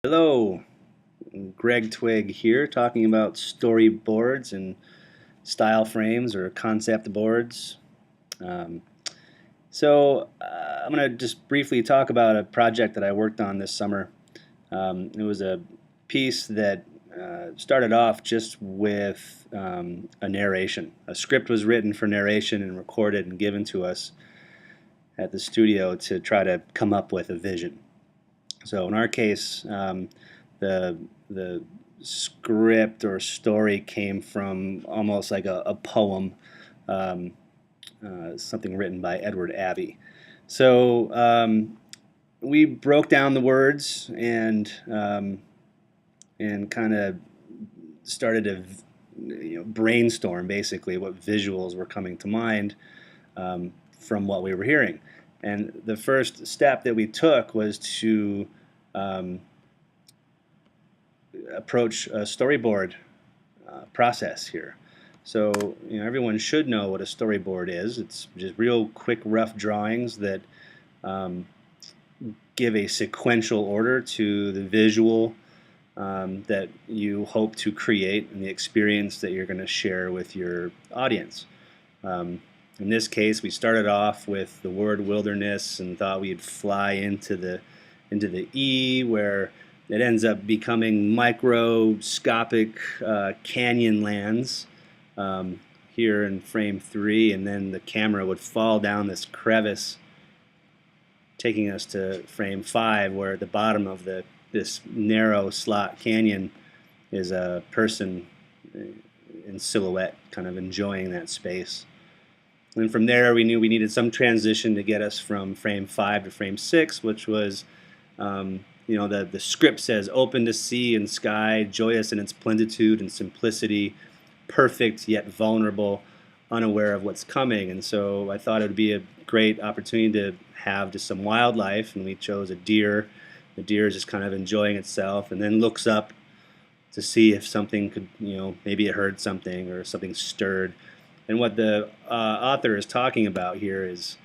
Hello, Greg Twig here talking about storyboards and style frames or concept boards. Um, I'm going to just briefly talk about a project that I worked on this summer. It was a piece that started off just with a narration. A script was written for narration and recorded and given to us at the studio to try to come up with a vision. So in our case, the the script or story came from almost like a poem, um, something written by Edward Abbey. So we broke down the words and kind of started to brainstorm basically what visuals were coming to mind from what we were hearing. And the first step that we took was to um, approach a storyboard process here. So everyone should know what a storyboard is. It's just real quick, rough drawings that um, give a sequential order to the visual that you hope to create and the experience that you're going to share with your audience. In this case, we started off with the word wilderness and thought we'd fly into the E, where it ends up becoming microscopic canyon lands here in frame 3, and then the camera would fall down this crevice, taking us to frame 5, where at the bottom of this narrow slot canyon is a person in silhouette, kind of enjoying that space. And from there, we knew we needed some transition to get us from frame 5 to frame 6, which was, the script says, open to sea and sky, joyous in its plenitude and simplicity, perfect yet vulnerable, unaware of what's coming. And so I thought it would be a great opportunity to have just some wildlife, and we chose a deer. The deer is just kind of enjoying itself and then looks up to see if something could, maybe it heard something or something stirred. And what the author is talking about here is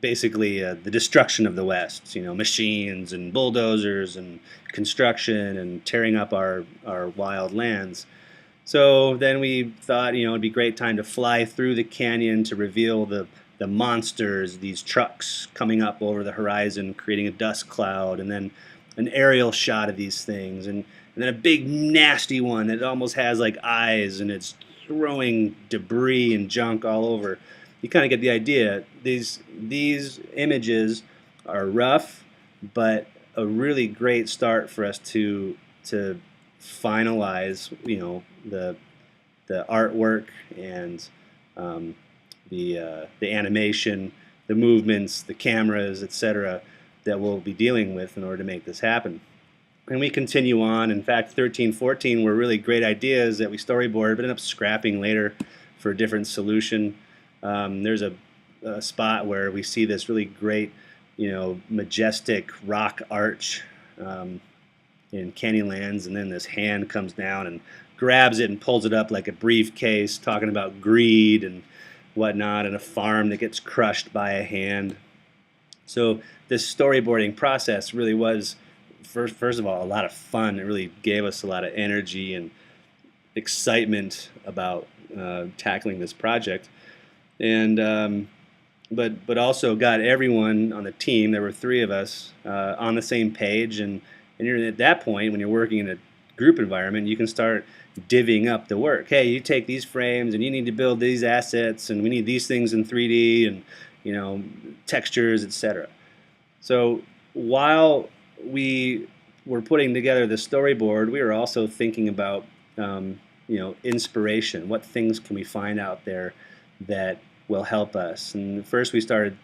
basically the destruction of the West, machines and bulldozers and construction and tearing up our wild lands. So then we thought, it'd be a great time to fly through the canyon to reveal the monsters, these trucks coming up over the horizon, creating a dust cloud, and then an aerial shot of these things, and then a big nasty one that almost has like eyes, and it's throwing debris and junk all over. You kind of get the idea. These images are rough, but a really great start for us to finalize, the artwork and the animation, the movements, the cameras, etc., that we'll be dealing with in order to make this happen. And we continue on. In fact, 13, 14 were really great ideas that we storyboarded, but ended up scrapping later for a different solution. There's a spot where we see this really great, majestic rock arch in Canyonlands, and then this hand comes down and grabs it and pulls it up like a briefcase, talking about greed and whatnot, and a farm that gets crushed by a hand. So this storyboarding process really was, first of all, a lot of fun. It really gave us a lot of energy and excitement about tackling this project, and but also got everyone on the team. There were 3 of us on the same page, and you're at that point when you're working in a group environment, you can start divvying up the work. Hey, you take these frames, and you need to build these assets, and we need these things in 3D, and textures, etc. So while we were putting together the storyboard, we were also thinking about inspiration. What things can we find out there that will help us? And first we started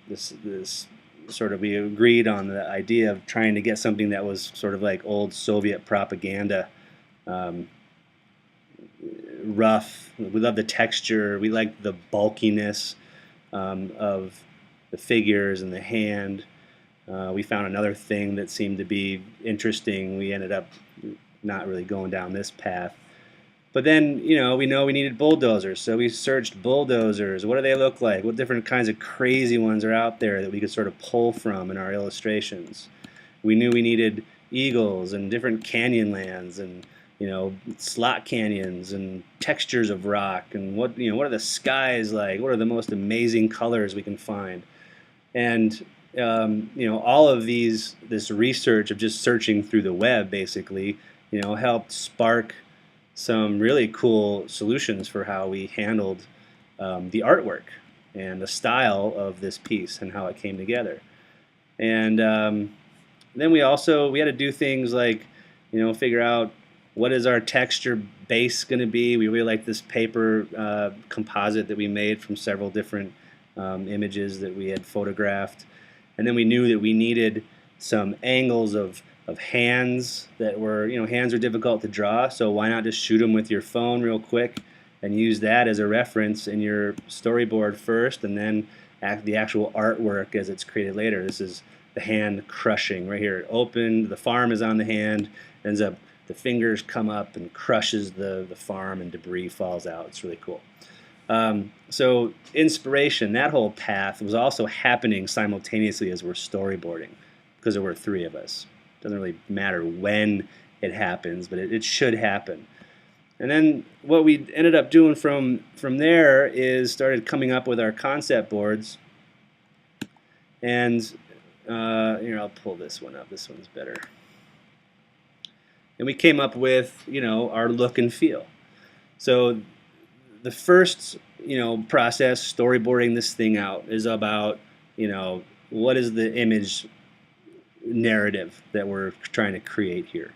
this sort of, we agreed on the idea of trying to get something that was sort of like old Soviet propaganda, rough. We love the texture. We like the bulkiness of the figures and the hand. We found another thing that seemed to be interesting. We ended up not really going down this path. But then, we know we needed bulldozers, so we searched bulldozers. What do they look like? What different kinds of crazy ones are out there that we could sort of pull from in our illustrations? We knew we needed eagles and different canyon lands and slot canyons and textures of rock and what are the skies like? What are the most amazing colors we can find? And all of this research of just searching through the web basically, helped spark some really cool solutions for how we handled the artwork and the style of this piece and how it came together. And then we had to do things like, figure out what is our texture base going to be. We really like this paper composite that we made from several different images that we had photographed. And then we knew that we needed some angles of hands that were, hands are difficult to draw, so why not just shoot them with your phone real quick and use that as a reference in your storyboard first, and then the actual artwork as it's created later. This is the hand crushing right here. It opened, the farm is on the hand, ends up the fingers come up and crushes the farm and debris falls out. It's really cool. So inspiration, that whole path was also happening simultaneously as we're storyboarding, because there were 3 of us. Doesn't really matter when it happens, but it should happen. And then what we ended up doing from there is started coming up with our concept boards. And here, I'll pull this one up. This one's better. And we came up with our look and feel. So the first process, storyboarding this thing out, is about what is the image narrative that we're trying to create here.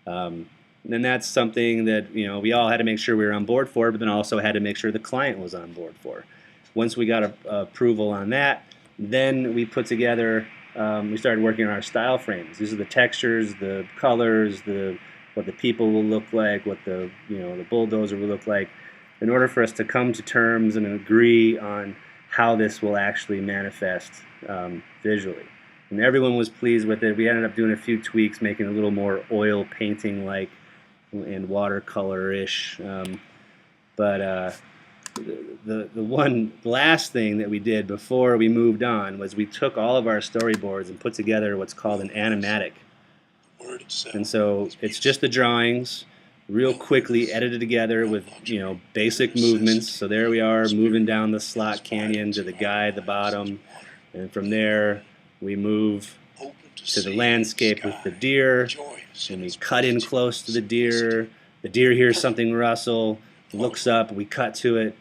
And that's something that we all had to make sure we were on board for, but then also had to make sure the client was on board for. Once we got approval on that, then we put together, we started working on our style frames. These are the textures, the colors, what the people will look like, what the bulldozer will look like, in order for us to come to terms and agree on how this will actually manifest visually. And everyone was pleased with it. We ended up doing a few tweaks, making it a little more oil painting-like and watercolor-ish. But the one last thing that we did before we moved on was we took all of our storyboards and put together what's called an animatic. And so it's just the drawings, real quickly edited together with basic movements. So there we are, moving down the slot canyon to the guy at the bottom, and from there we move to the landscape with the deer, and we cut in close to the deer. The deer hears something rustle, looks up, we cut to it.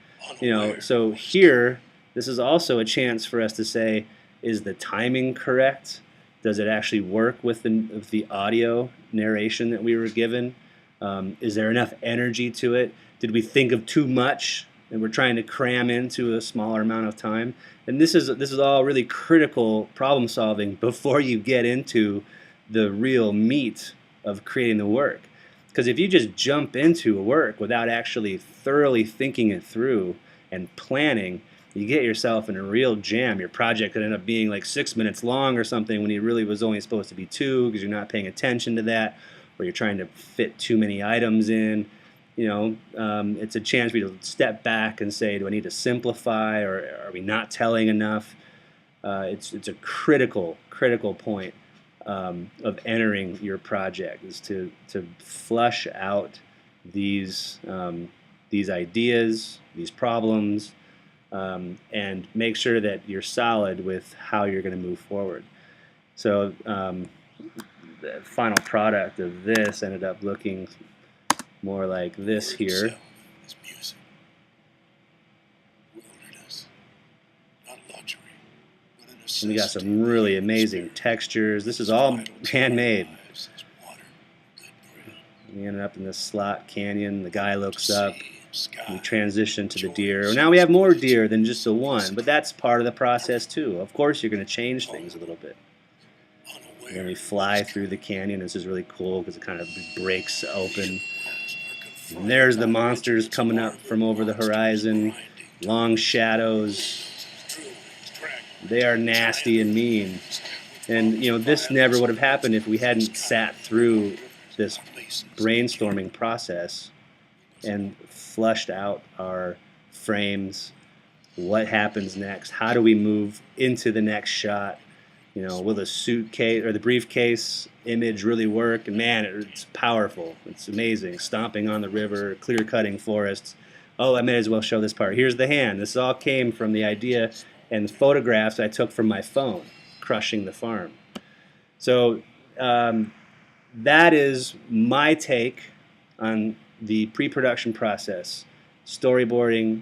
So here, this is also a chance for us to say, is the timing correct? Does it actually work with the audio narration that we were given? Is there enough energy to it? Did we think of too much and we're trying to cram into a smaller amount of time? And this is all really critical problem solving before you get into the real meat of creating the work. Because if you just jump into a work without actually thoroughly thinking it through and planning, you get yourself in a real jam. Your project could end up being like 6 minutes long or something when it really was only supposed to be 2 because you're not paying attention to that, or you're trying to fit too many items in. It's a chance for you to step back and say, do I need to simplify, or are we not telling enough? It's a critical point of entering your project, is to flush out these ideas, these problems, and make sure that you're solid with how you're going to move forward. So the final product of this ended up looking more like this here. And we got some really amazing textures. This is all handmade. We ended up in this slot canyon. The guy looks up. We transition to the deer. Now we have more deer than just the one, but that's part of the process too. Of course, you're going to change things a little bit. And then we fly through the canyon. This is really cool because it kind of breaks open. And there's the monsters coming up from over the horizon. Long shadows. They are nasty and mean. And this never would have happened if we hadn't sat through this brainstorming process and flushed out our frames. What happens next? How do we move into the next shot? Will the suitcase or the briefcase image really work? And man, it's powerful. It's amazing. Stomping on the river, clear-cutting forests. Oh, I may as well show this part. Here's the hand. This all came from the idea and the photographs I took from my phone, crushing the farm. So that is my take on the pre-production process, storyboarding,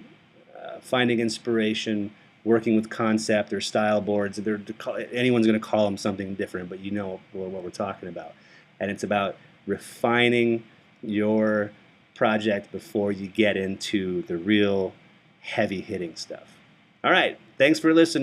finding inspiration, working with concept or style boards. Anyone's going to call them something different, but you know what we're talking about. And it's about refining your project before you get into the real heavy-hitting stuff. All right, thanks for listening.